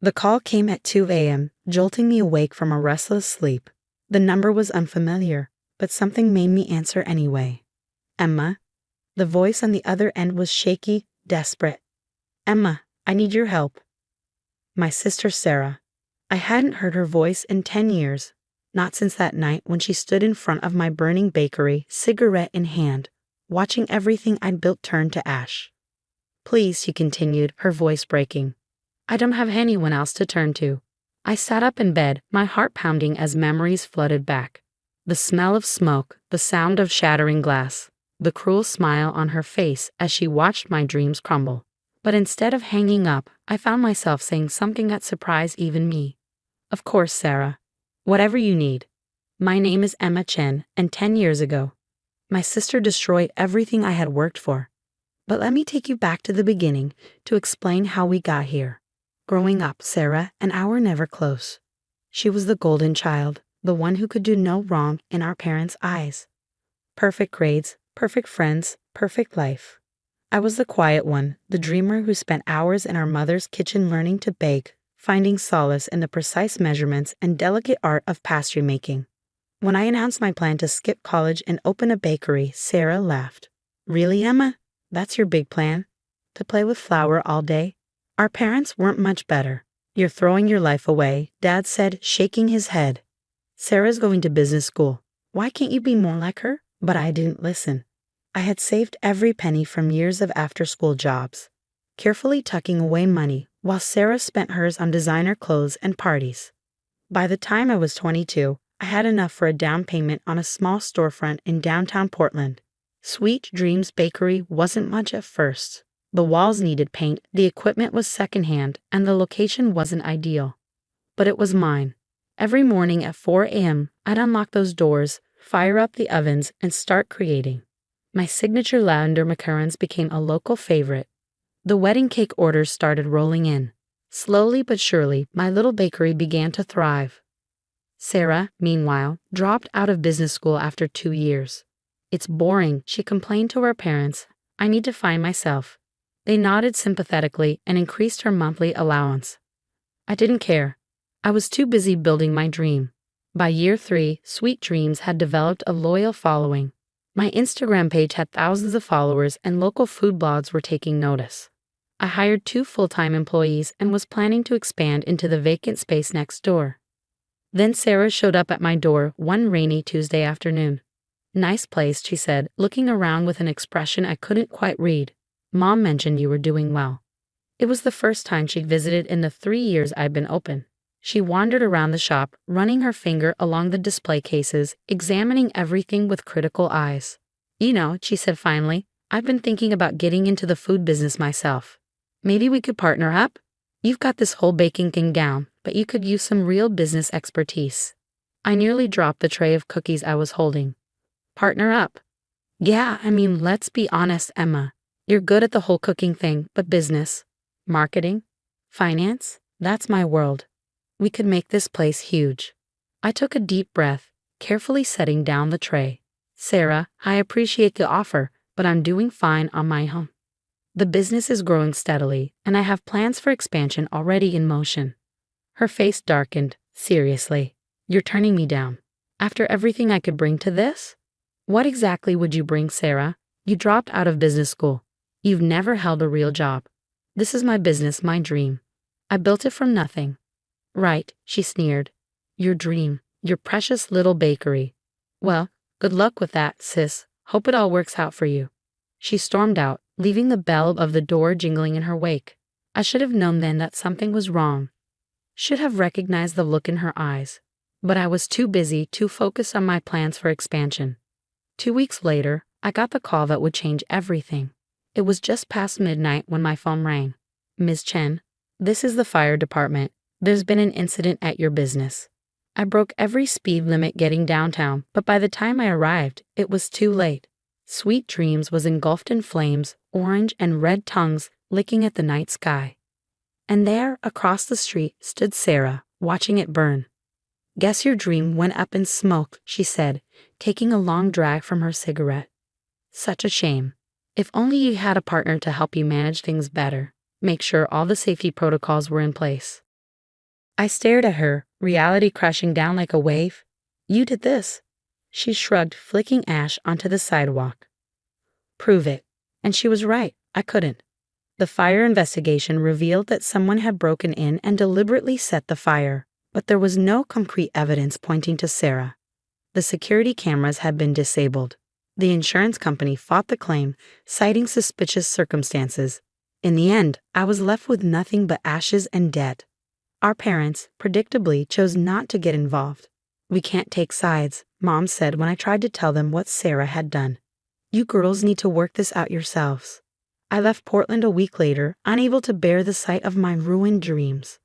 The call came at 2 a.m., jolting me awake from a restless sleep. The number was unfamiliar, but something made me answer anyway. Emma? The voice on the other end was shaky, desperate. Emma, I need your help. My sister Sarah. I hadn't heard her voice in 10 years, not since that night when she stood in front of my burning bakery, cigarette in hand, watching everything I'd built turn to ash. Please, she continued, her voice breaking. I don't have anyone else to turn to. I sat up in bed, my heart pounding as memories flooded back. The smell of smoke, the sound of shattering glass, the cruel smile on her face as she watched my dreams crumble. But instead of hanging up, I found myself saying something that surprised even me. Of course, Sarah. Whatever you need. My name is Emma Chen, and 10 years ago, my sister destroyed everything I had worked for. But let me take you back to the beginning to explain how we got here. Growing up, Sarah and I were never close. She was the golden child, the one who could do no wrong in our parents' eyes. Perfect grades, perfect friends, perfect life. I was the quiet one, the dreamer who spent hours in our mother's kitchen learning to bake, finding solace in the precise measurements and delicate art of pastry making. When I announced my plan to skip college and open a bakery, Sarah laughed. Really, Emma? That's your big plan? To play with flour all day? Our parents weren't much better. You're throwing your life away, Dad said, shaking his head. Sarah's going to business school. Why can't you be more like her? But I didn't listen. I had saved every penny from years of after-school jobs, carefully tucking away money while Sarah spent hers on designer clothes and parties. By the time I was 22, I had enough for a down payment on a small storefront in downtown Portland. Sweet Dreams Bakery wasn't much at first. The walls needed paint, the equipment was secondhand, and the location wasn't ideal. But it was mine. Every morning at 4 a.m., I'd unlock those doors, fire up the ovens, and start creating. My signature lavender macarons became a local favorite. The wedding cake orders started rolling in. Slowly but surely, my little bakery began to thrive. Sarah, meanwhile, dropped out of business school after 2 years. It's boring, she complained to her parents. I need to find myself. They nodded sympathetically and increased her monthly allowance. I didn't care. I was too busy building my dream. By year 3, Sweet Dreams had developed a loyal following. My Instagram page had thousands of followers and local food blogs were taking notice. I hired 2 full-time employees and was planning to expand into the vacant space next door. Then Sarah showed up at my door one rainy Tuesday afternoon. Nice place, she said, looking around with an expression I couldn't quite read. Mom mentioned you were doing well. It was the first time she'd visited in the 3 years I'd been open. She wandered around the shop, running her finger along the display cases, examining everything with critical eyes. You know, she said finally, I've been thinking about getting into the food business myself. Maybe we could partner up? You've got this whole baking thing down, but you could use some real business expertise. I nearly dropped the tray of cookies I was holding. Partner up? Yeah, let's be honest, Emma. You're good at the whole cooking thing, but business, marketing, finance, that's my world. We could make this place huge. I took a deep breath, carefully setting down the tray. Sarah, I appreciate the offer, but I'm doing fine on my own. The business is growing steadily, and I have plans for expansion already in motion. Her face darkened. Seriously, you're turning me down. After everything I could bring to this? What exactly would you bring, Sarah? You dropped out of business school. You've never held a real job. This is my business, my dream. I built it from nothing. Right, she sneered. Your dream, your precious little bakery. Well, good luck with that, sis. Hope it all works out for you. She stormed out, leaving the bell of the door jingling in her wake. I should have known then that something was wrong. Should have recognized the look in her eyes. But I was too busy, too focused on my plans for expansion. 2 weeks later, I got the call that would change everything. It was just past midnight when my phone rang. Ms. Chen, this is the fire department. There's been an incident at your business. I broke every speed limit getting downtown, but by the time I arrived, it was too late. Sweet Dreams was engulfed in flames, orange and red tongues licking at the night sky. And there, across the street, stood Sarah, watching it burn. Guess your dream went up in smoke, she said, taking a long drag from her cigarette. Such a shame. If only you had a partner to help you manage things better, make sure all the safety protocols were in place. I stared at her, reality crashing down like a wave. You did this. She shrugged, flicking ash onto the sidewalk. Prove it. And she was right, I couldn't. The fire investigation revealed that someone had broken in and deliberately set the fire, but there was no concrete evidence pointing to Sarah. The security cameras had been disabled. The insurance company fought the claim, citing suspicious circumstances. In the end, I was left with nothing but ashes and debt. Our parents, predictably, chose not to get involved. We can't take sides, Mom said when I tried to tell them what Sarah had done. You girls need to work this out yourselves. I left Portland a week later, unable to bear the sight of my ruined dreams.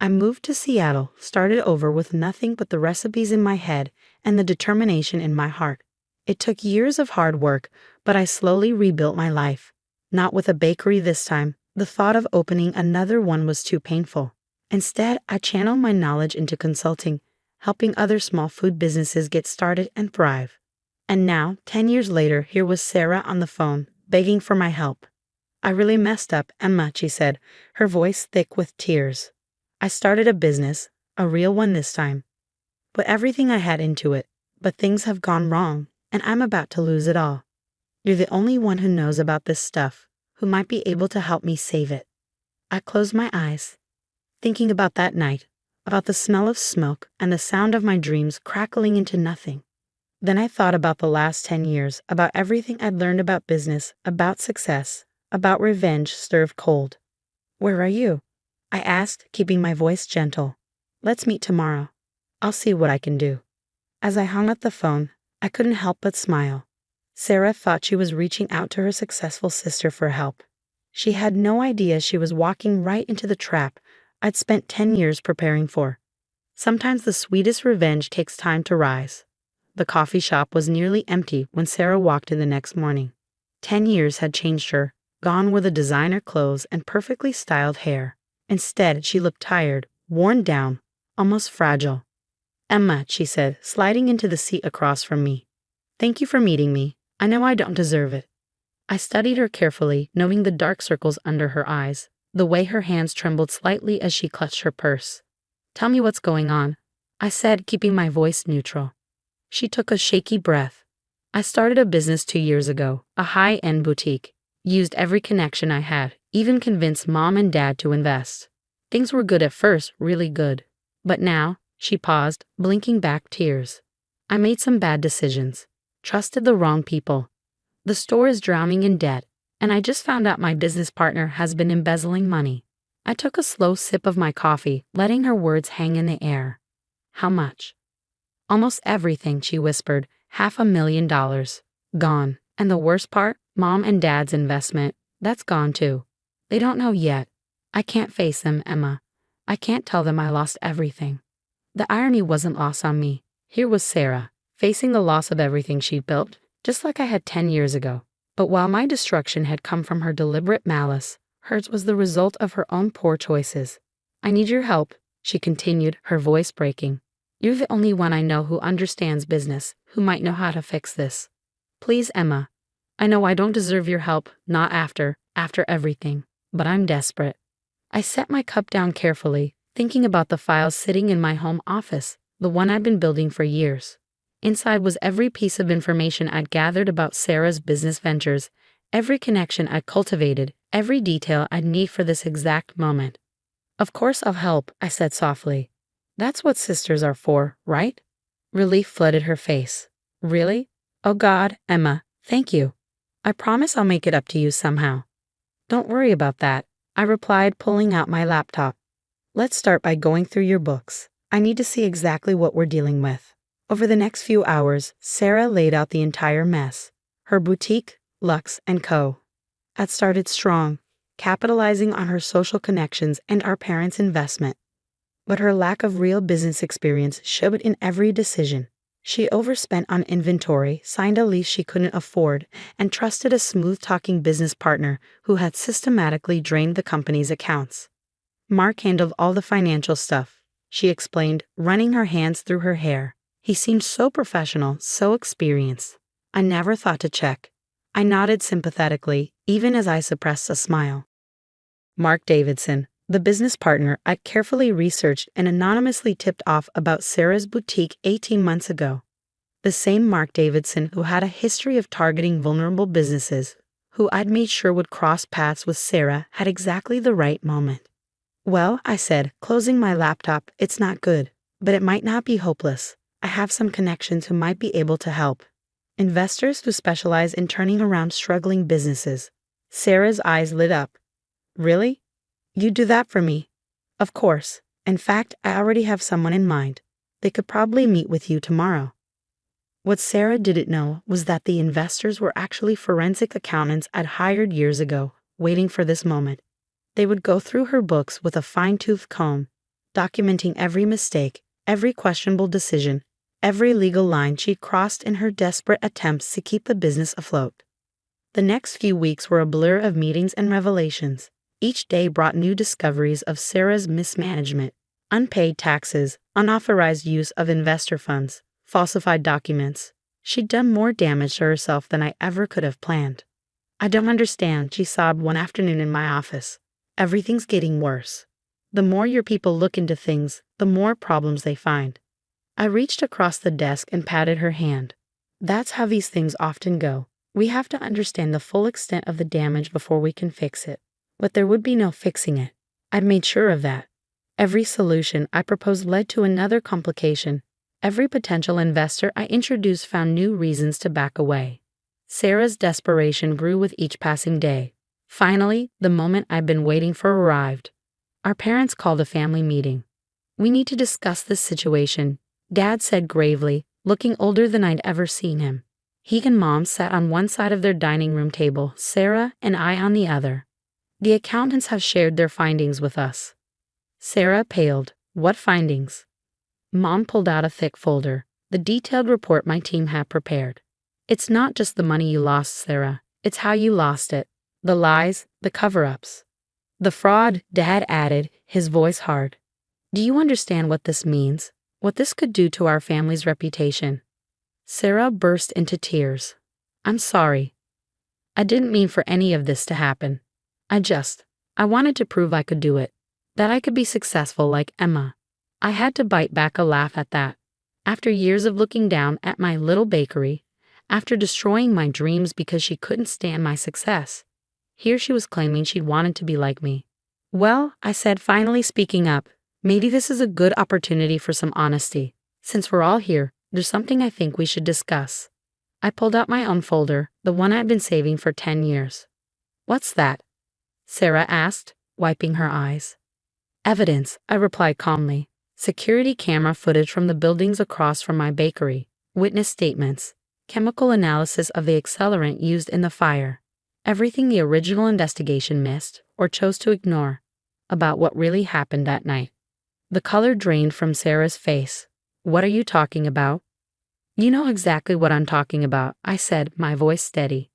I moved to Seattle, started over with nothing but the recipes in my head and the determination in my heart. It took years of hard work, but I slowly rebuilt my life. Not with a bakery this time. The thought of opening another one was too painful. Instead, I channeled my knowledge into consulting, helping other small food businesses get started and thrive. And now, 10 years later, here was Sarah on the phone, begging for my help. I really messed up, Emma, she said, her voice thick with tears. I started a business, a real one this time. Put everything I had into it, but things have gone wrong, and I'm about to lose it all. You're the only one who knows about this stuff, who might be able to help me save it. I closed my eyes, thinking about that night, about the smell of smoke and the sound of my dreams crackling into nothing. Then I thought about the last 10 years, about everything I'd learned about business, about success, about revenge served cold. Where are you? I asked, keeping my voice gentle. Let's meet tomorrow. I'll see what I can do. As I hung up the phone, I couldn't help but smile. Sarah thought she was reaching out to her successful sister for help. She had no idea she was walking right into the trap I'd spent 10 years preparing for. Sometimes the sweetest revenge takes time to rise. The coffee shop was nearly empty when Sarah walked in the next morning. 10 years had changed her, gone were the designer clothes and perfectly styled hair. Instead, she looked tired, worn down, almost fragile. Emma, she said, sliding into the seat across from me. Thank you for meeting me. I know I don't deserve it. I studied her carefully, noting the dark circles under her eyes, the way her hands trembled slightly as she clutched her purse. Tell me what's going on, I said, keeping my voice neutral. She took a shaky breath. I started a business 2 years ago, a high-end boutique. Used every connection I had, even convinced Mom and Dad to invest. Things were good at first, really good. But now, she paused, blinking back tears. I made some bad decisions. Trusted the wrong people. The store is drowning in debt, and I just found out my business partner has been embezzling money. I took a slow sip of my coffee, letting her words hang in the air. How much? Almost everything, she whispered. $500,000. Gone. And the worst part? Mom and Dad's investment. That's gone too. They don't know yet. I can't face them, Emma. I can't tell them I lost everything. The irony wasn't lost on me. Here was Sarah, facing the loss of everything she'd built, just like I had 10 years ago. But while my destruction had come from her deliberate malice, hers was the result of her own poor choices. I need your help, she continued, her voice breaking. You're the only one I know who understands business, who might know how to fix this. Please, Emma. I know I don't deserve your help, not after everything, but I'm desperate. I set my cup down carefully, thinking about the files sitting in my home office, the one I'd been building for years. Inside was every piece of information I'd gathered about Sarah's business ventures, every connection I'd cultivated, every detail I'd need for this exact moment. Of course I'll help, I said softly. That's what sisters are for, right? Relief flooded her face. Really? Oh God, Emma, thank you. I promise I'll make it up to you somehow. Don't worry about that, I replied, pulling out my laptop. Let's start by going through your books. I need to see exactly what we're dealing with. Over the next few hours, Sarah laid out the entire mess. Her boutique, Lux & Co. had started strong, capitalizing on her social connections and our parents' investment. But her lack of real business experience showed in every decision. She overspent on inventory, signed a lease she couldn't afford, and trusted a smooth-talking business partner who had systematically drained the company's accounts. Mark handled all the financial stuff, she explained, running her hands through her hair. He seemed so professional, so experienced. I never thought to check. I nodded sympathetically, even as I suppressed a smile. Mark Davidson, The business partner I carefully researched and anonymously tipped off about Sarah's boutique 18 months ago. The same Mark Davidson who had a history of targeting vulnerable businesses, who I'd made sure would cross paths with Sarah, had exactly the right moment. Well, I said, closing my laptop, it's not good, but it might not be hopeless. I have some connections who might be able to help. Investors who specialize in turning around struggling businesses. Sarah's eyes lit up. Really? You do that for me? Of course. In fact, I already have someone in mind. They could probably meet with you tomorrow. What Sarah didn't know was that the investors were actually forensic accountants I'd hired years ago, waiting for this moment. They would go through her books with a fine-tooth comb, documenting every mistake, every questionable decision, every legal line she'd crossed in her desperate attempts to keep the business afloat. The next few weeks were a blur of meetings and revelations. Each day brought new discoveries of Sarah's mismanagement, unpaid taxes, unauthorized use of investor funds, falsified documents. She'd done more damage to herself than I ever could have planned. I don't understand, she sobbed one afternoon in my office. Everything's getting worse. The more your people look into things, the more problems they find. I reached across the desk and patted her hand. That's how these things often go. We have to understand the full extent of the damage before we can fix it. But there would be no fixing it. I'd made sure of that. Every solution I proposed led to another complication. Every potential investor I introduced found new reasons to back away. Sarah's desperation grew with each passing day. Finally, the moment I'd been waiting for arrived. Our parents called a family meeting. We need to discuss this situation, Dad said gravely, looking older than I'd ever seen him. He and Mom sat on one side of their dining room table, Sarah and I on the other. The accountants have shared their findings with us. Sarah paled. What findings? Mom pulled out a thick folder, the detailed report my team had prepared. It's not just the money you lost, Sarah. It's how you lost it. The lies, the cover-ups. The fraud, Dad added, his voice hard. Do you understand what this means? What this could do to our family's reputation? Sarah burst into tears. I'm sorry. I didn't mean for any of this to happen. I wanted to prove I could do it. That I could be successful like Emma. I had to bite back a laugh at that. After years of looking down at my little bakery, after destroying my dreams because she couldn't stand my success, here she was claiming she'd wanted to be like me. Well, I said, finally speaking up, maybe this is a good opportunity for some honesty. Since we're all here, there's something I think we should discuss. I pulled out my own folder, the one I'd been saving for 10 years. What's that? Sarah asked, wiping her eyes. Evidence, I replied calmly. Security camera footage from the buildings across from my bakery, witness statements, chemical analysis of the accelerant used in the fire. Everything the original investigation missed, or chose to ignore, about what really happened that night. The color drained from Sarah's face. What are you talking about? You know exactly what I'm talking about, I said, my voice steady.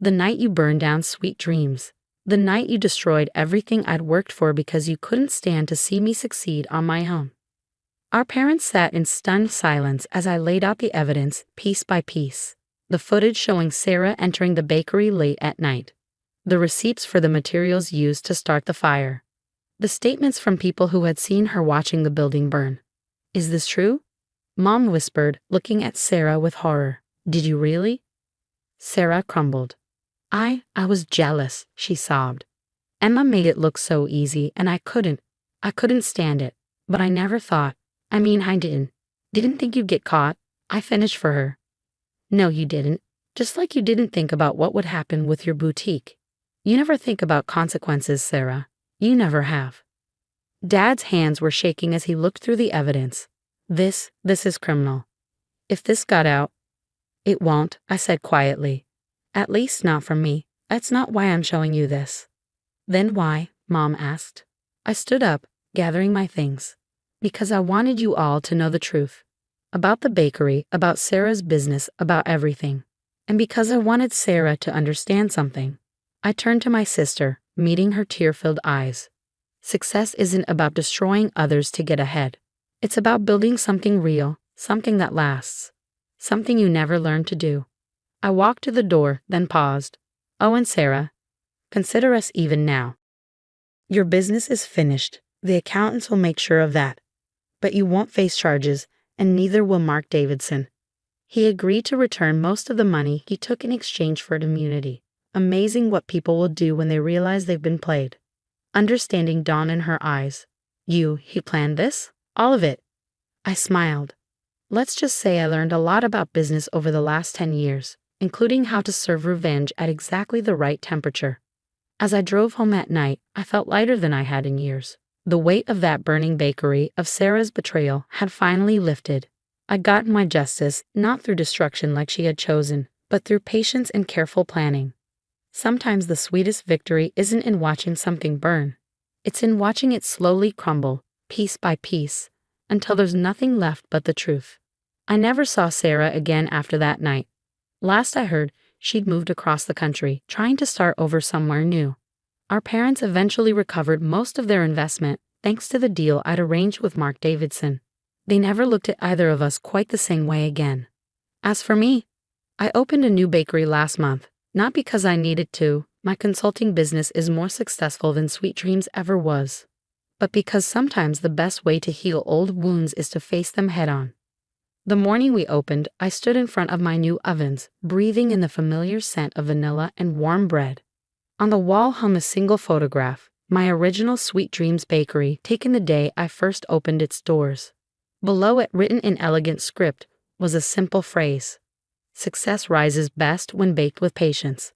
The night you burned down Sweet Dreams. The night you destroyed everything I'd worked for because you couldn't stand to see me succeed on my own. Our parents sat in stunned silence as I laid out the evidence, piece by piece. The footage showing Sarah entering the bakery late at night. The receipts for the materials used to start the fire. The statements from people who had seen her watching the building burn. Is this true? Mom whispered, looking at Sarah with horror. Did you really? Sarah crumbled. I was jealous, she sobbed. Emma made it look so easy and I couldn't stand it. But I never thought, I didn't think you'd get caught. I finished for her. No, you didn't. Just like you didn't think about what would happen with your boutique. You never think about consequences, Sarah. You never have. Dad's hands were shaking as he looked through the evidence. This is criminal. If this got out, it won't, I said quietly. At least not from me. That's not why I'm showing you this. Then why? Mom asked. I stood up, gathering my things. Because I wanted you all to know the truth. About the bakery, about Sarah's business, about everything. And because I wanted Sarah to understand something. I turned to my sister, meeting her tear-filled eyes. Success isn't about destroying others to get ahead. It's about building something real, something that lasts. Something you never learned to do. I walked to the door, then paused. Oh, and Sarah, consider us even now. Your business is finished. The accountants will make sure of that. But you won't face charges, and neither will Mark Davidson. He agreed to return most of the money he took in exchange for immunity. Amazing what people will do when they realize they've been played. Understanding dawned in her eyes. He planned this? All of it? I smiled. Let's just say I learned a lot about business over the last 10 years, including how to serve revenge at exactly the right temperature. As I drove home at night, I felt lighter than I had in years. The weight of that burning bakery, of Sarah's betrayal, had finally lifted. I got my justice, not through destruction like she had chosen, but through patience and careful planning. Sometimes the sweetest victory isn't in watching something burn. It's in watching it slowly crumble, piece by piece, until there's nothing left but the truth. I never saw Sarah again after that night. Last I heard, she'd moved across the country, trying to start over somewhere new. Our parents eventually recovered most of their investment, thanks to the deal I'd arranged with Mark Davidson. They never looked at either of us quite the same way again. As for me, I opened a new bakery last month, not because I needed to. My consulting business is more successful than Sweet Dreams ever was, but because sometimes the best way to heal old wounds is to face them head-on. The morning we opened, I stood in front of my new ovens, breathing in the familiar scent of vanilla and warm bread. On the wall hung a single photograph, my original Sweet Dreams bakery, taken the day I first opened its doors. Below it, written in elegant script, was a simple phrase: "Success rises best when baked with patience."